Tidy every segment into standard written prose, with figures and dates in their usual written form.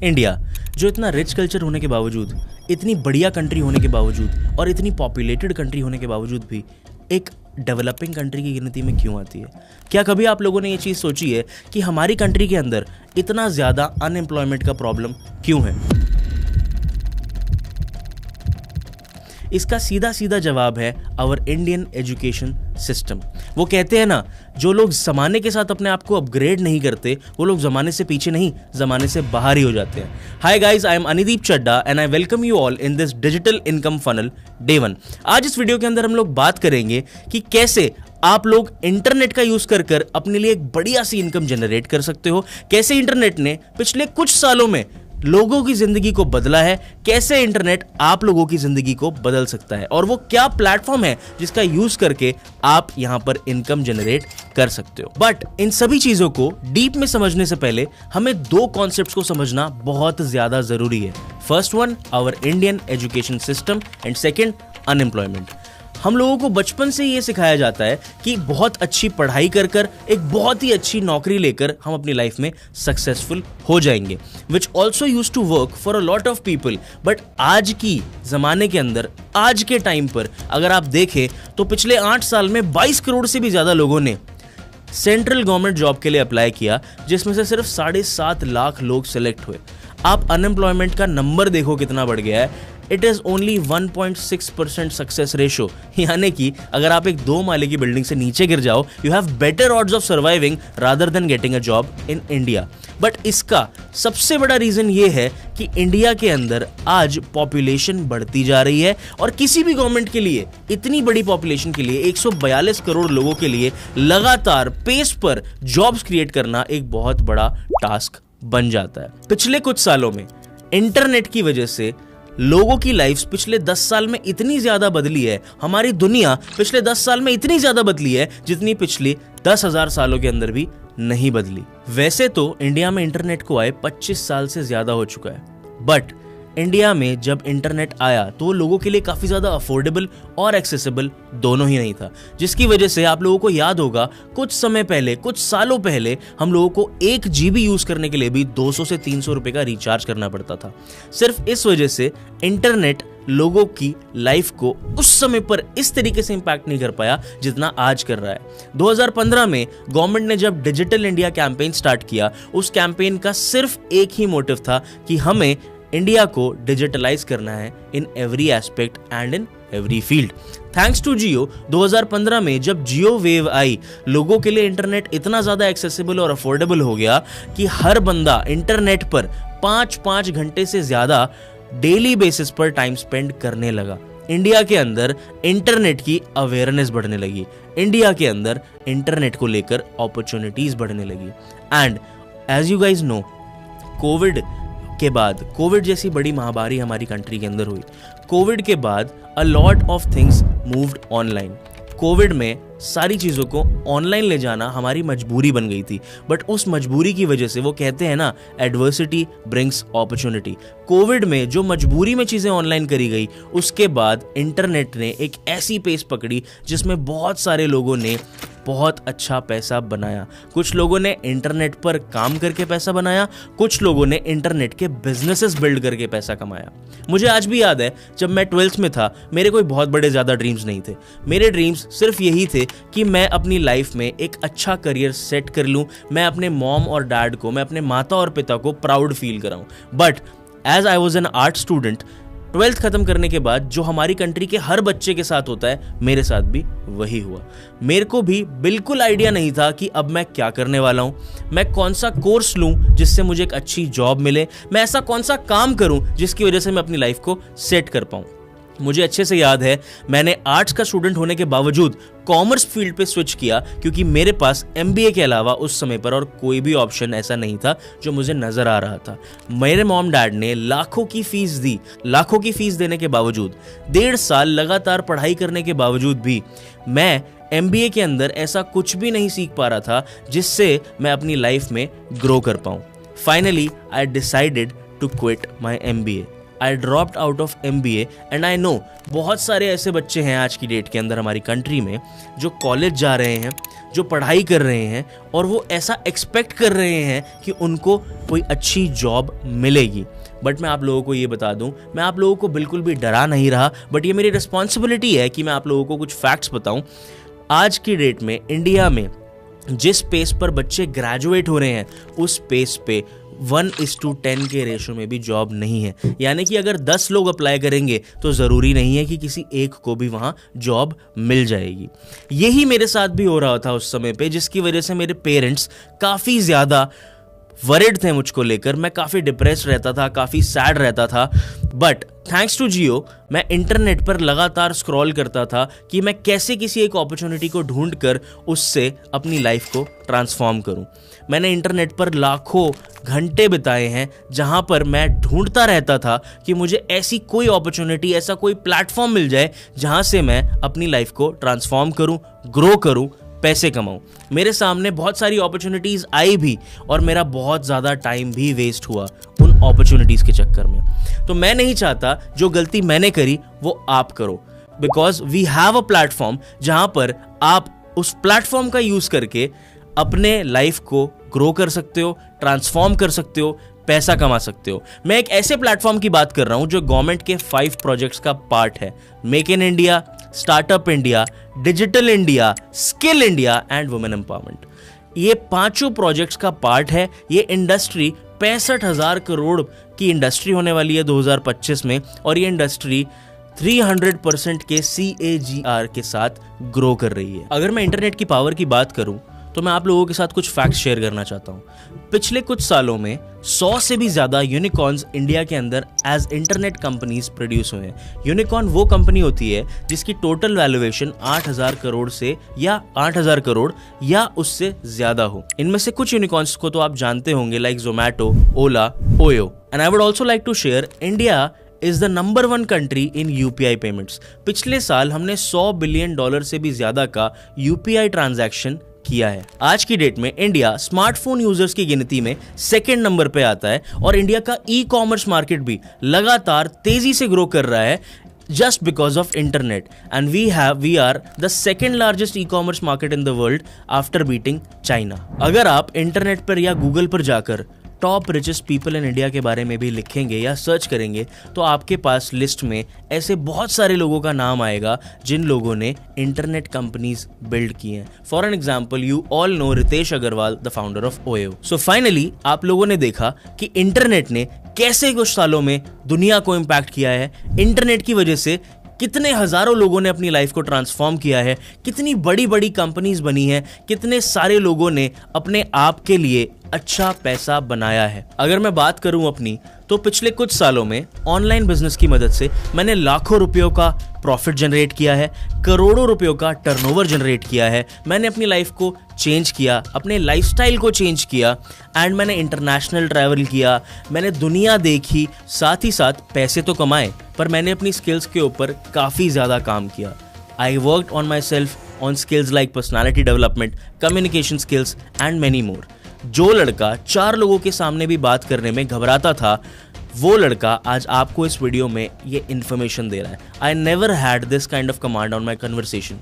India, जो इतना rich culture होने के बावजूद, इतनी बढ़िया कंट्री होने के बावजूद और इतनी पॉपुलेटेड कंट्री होने के बावजूद भी एक डेवलपिंग कंट्री की गिनती में क्यों आती है? क्या कभी आप लोगों ने ये चीज़ सोची है कि हमारी कंट्री के अंदर इतना ज़्यादा अनएम्प्लॉयमेंट का प्रॉब्लम क्यों है? इसका सीधा सीधा जवाब है आवर इंडियन एजुकेशन सिस्टम। वो कहते हैं ना, जो लोग ज़माने के साथ अपने आप को अपग्रेड नहीं करते वो लोग ज़माने से पीछे नहीं, ज़माने से बाहर ही हो जाते हैं। Hi guys, I am Anideep Chadha and I welcome you all in this digital income funnel day 1। आज इस वीडियो के अंदर हम लोग बात करेंगे कि कैसे आप लोग इंटरनेट का यूज कर अपने लिए एक बढ़िया सी इनकम जनरेट कर सकते हो, कैसे इंटरनेट ने पिछले कुछ सालों में लोगों की जिंदगी को बदला है, कैसे इंटरनेट आप लोगों की जिंदगी को बदल सकता है और वो क्या प्लेटफॉर्म है जिसका यूज करके आप यहां पर इनकम जनरेट कर सकते हो। बट इन सभी चीजों को डीप में समझने से पहले हमें दो कॉन्सेप्ट्स को समझना बहुत ज्यादा जरूरी है। First one, our Indian education system and second, unemployment. हम लोगों को बचपन से ये सिखाया जाता है कि बहुत अच्छी पढ़ाई कर एक बहुत ही अच्छी नौकरी लेकर हम अपनी लाइफ में सक्सेसफुल हो जाएंगे, which also use to work for a lot of people. But आज की जमाने के अंदर, आज के टाइम पर अगर आप देखें तो पिछले 8 साल में 22 करोड़ से भी ज्यादा लोगों ने सेंट्रल गवर्नमेंट जॉब के लिए अप्लाई किया, जिसमें से सिर्फ 7.5 लाख लोग सिलेक्ट हुए। आप अनएम्प्लॉयमेंट का नंबर देखो कितना बढ़ गया है। It is only 1.6% success ratio, यानी कि अगर आप एक 2 माले की बिल्डिंग से नीचे गिर जाओ, you have better odds of surviving rather than getting a job in India. But इसका सबसे बड़ा रीजन ये है कि इंडिया के अंदर आज पॉपुलेशन बढ़ती जा रही है और किसी भी गवर्नमेंट के लिए, इतनी बड़ी पॉपुलेशन के लिए, 142 करोड़ लोगों के लिए लगातार पेस पर जॉब्स क्रिएट करना एक बहुत बड़ा टास्क बन जाता है। पिछले कुछ सालों में इंटरनेट की वजह से लोगों की लाइफ पिछले 10 साल में इतनी ज्यादा बदली है, हमारी दुनिया पिछले 10 साल में इतनी ज्यादा बदली है जितनी पिछले 10,000 सालों के अंदर भी नहीं बदली। वैसे तो इंडिया में इंटरनेट को आए 25 साल से ज्यादा हो चुका है, बट इंडिया में जब इंटरनेट आया तो वो लोगों के लिए काफ़ी ज़्यादा अफोर्डेबल और एक्सेसिबल दोनों ही नहीं था, जिसकी वजह से आप लोगों को याद होगा कुछ समय पहले, कुछ सालों पहले हम लोगों को 1 GB यूज़ करने के लिए भी 200 से 300 रुपये का रिचार्ज करना पड़ता था। सिर्फ इस वजह से इंटरनेट लोगों की लाइफ को उस समय पर इस तरीके से इंपैक्ट नहीं कर पाया जितना आज कर रहा है। 2015 में गवर्नमेंट ने जब डिजिटल इंडिया कैंपेन स्टार्ट किया, उस कैंपेन का सिर्फ एक ही मोटिव था कि हमें इंडिया को डिजिटलाइज करना है in every aspect and in every field. Thanks to Jio, 2015 में जब जियो वेव आई, लोगों के लिए इंटरनेट इतना ज़्यादा एक्सेसिबल और अफोर्डेबल हो गया कि हर बंदा इंटरनेट पर 5-5 घंटे से ज़्यादा डेली बेसिस पर टाइम स्पेंड करने लगा। इंडिया के अंदर इंटरनेट की अवेयरनेस बढ़ने लगी, इंडिया के अंदर इंटरनेट को लेकर अपॉर्चुनिटीज़ बढ़ने लगी। And as you guys know, COVID जैसी बड़ी महामारी हमारी कंट्री के अंदर हुई। कोविड के बाद अ lot of things moved online. Covid में सारी चीज़ों को ऑनलाइन ले जाना हमारी मजबूरी बन गई थी, बट उस मजबूरी की वजह से, वो कहते हैं ना, एडवर्सिटी ब्रिंग्स अपॉर्चुनिटी। कोविड में जो मजबूरी में चीज़ें ऑनलाइन करी गई, उसके बाद इंटरनेट ने एक ऐसी पेस पकड़ी जिसमें बहुत सारे लोगों ने बहुत अच्छा पैसा बनाया। कुछ लोगों ने इंटरनेट पर काम करके पैसा बनाया, कुछ लोगों ने इंटरनेट के बिजनेसेस बिल्ड करके पैसा कमाया। मुझे आज भी याद है, जब मैं 12th में था, मेरे कोई बहुत बड़े ज़्यादा ड्रीम्स नहीं थे। मेरे ड्रीम्स सिर्फ यही थे कि मैं अपनी लाइफ में एक अच्छा करियर सेट कर लूँ, मैं अपने मॉम और डैड को, मैं अपने माता और पिता को प्राउड फील कराऊँ। But as I was an art student, 12th खत्म करने के बाद जो हमारी कंट्री के हर बच्चे के साथ होता है, मेरे साथ भी वही हुआ। मेरे को भी बिल्कुल आइडिया नहीं था कि अब मैं क्या करने वाला हूँ, मैं कौन सा कोर्स लूँ जिससे मुझे एक अच्छी जॉब मिले, मैं ऐसा कौन सा काम करूँ जिसकी वजह से मैं अपनी लाइफ को सेट कर पाऊँ। मुझे अच्छे से याद है, मैंने आर्ट्स का स्टूडेंट होने के बावजूद कॉमर्स फील्ड पे स्विच किया, क्योंकि मेरे पास MBA के अलावा उस समय पर और कोई भी ऑप्शन ऐसा नहीं था जो मुझे नज़र आ रहा था। मेरे मॉम डैड ने लाखों की फीस दी, लाखों की फीस देने के बावजूद, 1.5 साल लगातार पढ़ाई करने के बावजूद भी मैं MBA के अंदर ऐसा कुछ भी नहीं सीख पा रहा था जिससे मैं अपनी लाइफ में ग्रो कर पाऊँ। Finally I decided to quit my MBA। I dropped out of MBA and I know बहुत सारे ऐसे बच्चे हैं आज की डेट के अंदर हमारी कंट्री में जो कॉलेज जा रहे हैं, जो पढ़ाई कर रहे हैं और वो ऐसा एक्सपेक्ट कर रहे हैं कि उनको कोई अच्छी जॉब मिलेगी। बट मैं आप लोगों को ये बता दूं, मैं आप लोगों को बिल्कुल भी डरा नहीं रहा, बट ये मेरी रिस्पॉन्सिबिलिटी है कि मैं आप लोगों को कुछ फैक्ट्स बताऊं। आज की डेट में इंडिया में जिस पेस पर बच्चे ग्रेजुएट हो रहे हैं उस पेस पे 1:10 के रेशो में भी जॉब नहीं है। यानी कि अगर 10 लोग अप्लाई करेंगे तो ज़रूरी नहीं है कि किसी एक को भी वहाँ जॉब मिल जाएगी। यही मेरे साथ भी हो रहा था उस समय पे, जिसकी वजह से मेरे पेरेंट्स काफ़ी ज़्यादा वरिड थे मुझको लेकर। मैं काफ़ी डिप्रेस्ड रहता था, काफ़ी सैड रहता था। बट थैंक्स टू जियो मैं इंटरनेट पर लगातार स्क्रॉल करता था कि मैं कैसे किसी एक अपॉर्चुनिटी को ढूंढ कर उससे अपनी लाइफ को ट्रांसफॉर्म करूं। मैंने इंटरनेट पर लाखों घंटे बिताए हैं जहां पर मैं ढूंढता रहता था कि मुझे ऐसी कोई अपॉर्चुनिटी, ऐसा कोई प्लेटफॉर्म मिल जाए जहां से मैं अपनी लाइफ को ट्रांसफॉर्म करूं, ग्रो करूं, पैसे कमाऊं। मेरे सामने बहुत सारी अपॉर्चुनिटीज़ आई भी और मेरा बहुत ज़्यादा टाइम भी वेस्ट हुआ उन अपॉर्चुनिटीज़ के चक्कर में। तो मैं नहीं चाहता जो गलती मैंने करी वो आप करो, because we have a platform जहां पर आप उस प्लेटफॉर्म का यूज़ करके अपने लाइफ को ग्रो कर सकते हो, ट्रांसफॉर्म कर सकते हो, पैसा कमा सकते हो। मैं एक ऐसे प्लेटफॉर्म की बात कर रहा हूं जो गवर्नमेंट के 5 प्रोजेक्ट्स का पार्ट है। Make in India, startup India, digital India, skill India and women empowerment. ये 5 प्रोजेक्ट्स का पार्ट है। ये इंडस्ट्री 65,000 करोड़ की इंडस्ट्री होने वाली है 2025 में और ये इंडस्ट्री 300% के CAGR के साथ ग्रो कर रही है। अगर मैं इंटरनेट की पावर की बात करूं तो मैं आप लोगों के साथ कुछ फैक्ट्स शेयर करना चाहता हूं। पिछले कुछ सालों में 100 से भी ज़्यादा यूनिकॉर्न्स इंडिया के अंदर एज इंटरनेट कंपनीज प्रोड्यूस हुए हैं। यूनिकॉर्न वो कंपनी होती है जिसकी टोटल वैल्यूएशन 8,000 करोड़ से या 8,000 करोड़ या उससे ज़्यादा हो। इनमें से कुछ यूनिकॉर्न्स को तो आप जानते होंगे, like Zomato, Ola, OYO. And I would also like to share India is the number 1 country in UPI payments. पिछले साल हमने $100 बिलियन से भी ज्यादा का UPI ट्रांजैक्शन किया है। आज की डेट में इंडिया स्मार्टफोन यूजर्स की गिनती में 2nd नंबर पे आता है और इंडिया का ई-कॉमर्स मार्केट भी लगातार तेजी से ग्रो कर रहा है just because of internet, and we are the 2nd largest e-commerce market in the world after beating China। अगर आप इंटरनेट पर या गूगल पर जाकर top richest people in India के बारे में भी लिखेंगे या सर्च करेंगे तो आपके पास लिस्ट में ऐसे बहुत सारे लोगों का नाम आएगा जिन लोगों ने इंटरनेट कंपनीज बिल्ड की हैं। For an example, you all know Ritesh Agarwal, the founder of OYO. So finally आप लोगों ने देखा कि इंटरनेट ने कैसे कुछ सालों में दुनिया को इम्पैक्ट किया है। इंटरनेट की वजह से कितने हजारों लोगों ने अपनी लाइफ को ट्रांसफॉर्म किया है, कितनी बड़ी बड़ी कंपनीज बनी हैं, कितने सारे लोगों ने अपने आप के लिए अच्छा पैसा बनाया है। अगर मैं बात करूं अपनी, तो पिछले कुछ सालों में ऑनलाइन बिजनेस की मदद से मैंने लाखों रुपयों का प्रॉफिट जनरेट किया है, करोड़ों रुपयों का टर्नओवर जनरेट किया है। मैंने अपनी लाइफ को चेंज किया, अपने लाइफस्टाइल को चेंज किया एंड मैंने इंटरनेशनल ट्रैवल किया, मैंने दुनिया देखी, साथ ही साथ पैसे तो कमाए, पर मैंने अपनी स्किल्स के ऊपर काफ़ी ज़्यादा काम किया। I worked on my self on skills like personality development, communication skills and many more. जो लड़का 4 लोगों के सामने भी बात करने में घबराता था, वो लड़का आज आपको इस वीडियो में ये इन्फॉर्मेशन दे रहा है। I never had this kind of command on my conversation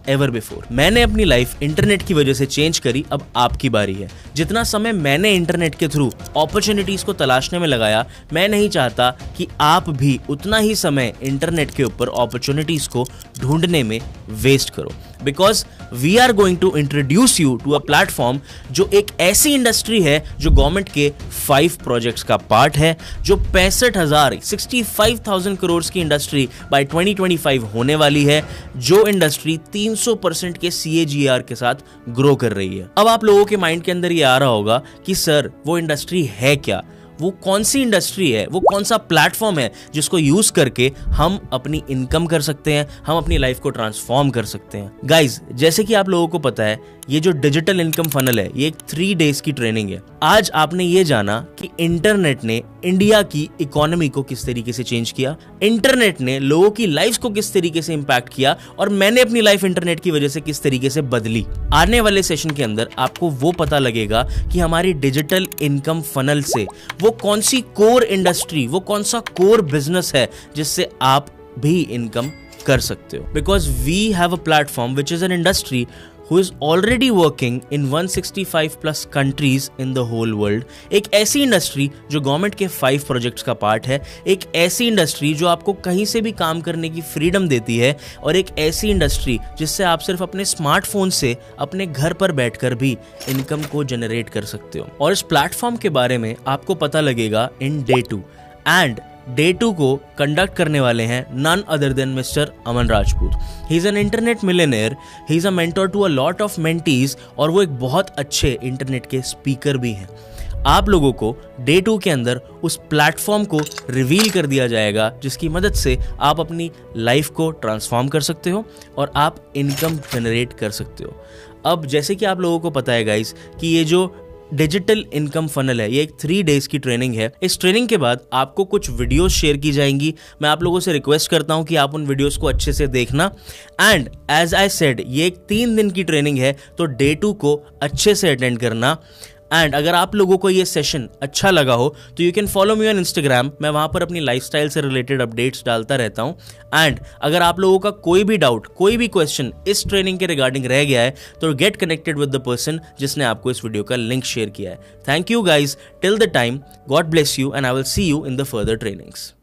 ever before. मैंने अपनी लाइफ इंटरनेट की वजह से चेंज करी, अब आपकी बारी है। जितना समय मैंने इंटरनेट के थ्रू अपॉर्चुनिटीज को तलाशने में लगाया, मैं नहीं चाहता कि आप भी उतना ही समय इंटरनेट के ऊपर अपॉर्चुनिटीज को ढूंढने में वेस्ट करो, because we are going to introduce you to a platform जो एक ऐसी इंडस्ट्री है जो गवर्नमेंट के 5 प्रोजेक्ट्स का पार्ट है, जो 65,000 करोड़ की इंडस्ट्री बाय 2025 होने वाली है, जो इंडस्ट्री 300% के CAGR के साथ ग्रो कर रही है। अब आप लोगों के माइंड के अंदर ये आ रहा होगा कि सर वो इंडस्ट्री है क्या, वो कौन सी इंडस्ट्री है, वो कौन सा प्लेटफॉर्म है जिसको यूज करके हम अपनी इनकम कर सकते हैं, हम अपनी लाइफ को ट्रांसफॉर्म कर सकते हैं। गाइज, जैसे कि आप लोगों को पता है ये जो डिजिटल इनकम फनल है ये एक 3 days की ट्रेनिंग है। आज आपने ये जाना कि इंटरनेट ने इंडिया की इकोनॉमी को किस तरीके से चेंज किया, इंटरनेट ने लोगों की लाइफ को किस तरीके से इंपैक्ट किया और मैंने अपनी लाइफ इंटरनेट की वजह से किस तरीके से बदली। आने वाले सेशन के अंदर आपको वो पता लगेगा कि हमारी डिजिटल इनकम फनल से वो कौन सी कोर इंडस्ट्री, वो कौन सा कोर बिजनेस है जिससे आप भी इनकम कर सकते हो। Because we have a platform which is an industry who is already working in 165 plus countries in the whole world। एक ऐसी इंडस्ट्री जो गवर्नमेंट के 5 प्रोजेक्ट्स का पार्ट है, एक ऐसी इंडस्ट्री जो आपको कहीं से भी काम करने की फ्रीडम देती है और एक ऐसी इंडस्ट्री जिससे आप सिर्फ अपने स्मार्टफोन से अपने घर पर बैठकर भी इनकम को जनरेट कर सकते हो। और इस प्लेटफॉर्म के बारे में आपको पता लगेगा इन डे 2 एंड डे 2 को कंडक्ट करने वाले हैं none other than mister Aman Rajput. He is an internet millionaire, he is a mentor to a lot of mentees और वो एक बहुत अच्छे इंटरनेट के स्पीकर भी हैं। आप लोगों को डे 2 के अंदर उस प्लेटफॉर्म को रिवील कर दिया जाएगा जिसकी मदद से आप अपनी लाइफ को ट्रांसफॉर्म कर सकते हो और आप इनकम जनरेट कर सकते हो। अब जैसे कि आप लोगों को पता है गाइस कि ये जो डिजिटल इनकम फनल है ये एक 3 days की ट्रेनिंग है। इस ट्रेनिंग के बाद आपको कुछ वीडियोस शेयर की जाएंगी। मैं आप लोगों से रिक्वेस्ट करता हूं कि आप उन वीडियोस को अच्छे से देखना। एंड एज आई सेड ये एक 3 दिन की ट्रेनिंग है, तो डे 2 को अच्छे से अटेंड करना। एंड अगर आप लोगों को ये सेशन अच्छा लगा हो तो you can follow me on Instagram. मैं वहाँ पर अपनी लाइफस्टाइल से रिलेटेड अपडेट्स डालता रहता हूँ। एंड अगर आप लोगों का कोई भी डाउट, कोई भी क्वेश्चन इस ट्रेनिंग के रिगार्डिंग रह गया है तो get connected with the person जिसने आपको इस वीडियो का लिंक शेयर किया है। Thank you guys till the time, God bless you and I will see you in the further trainings.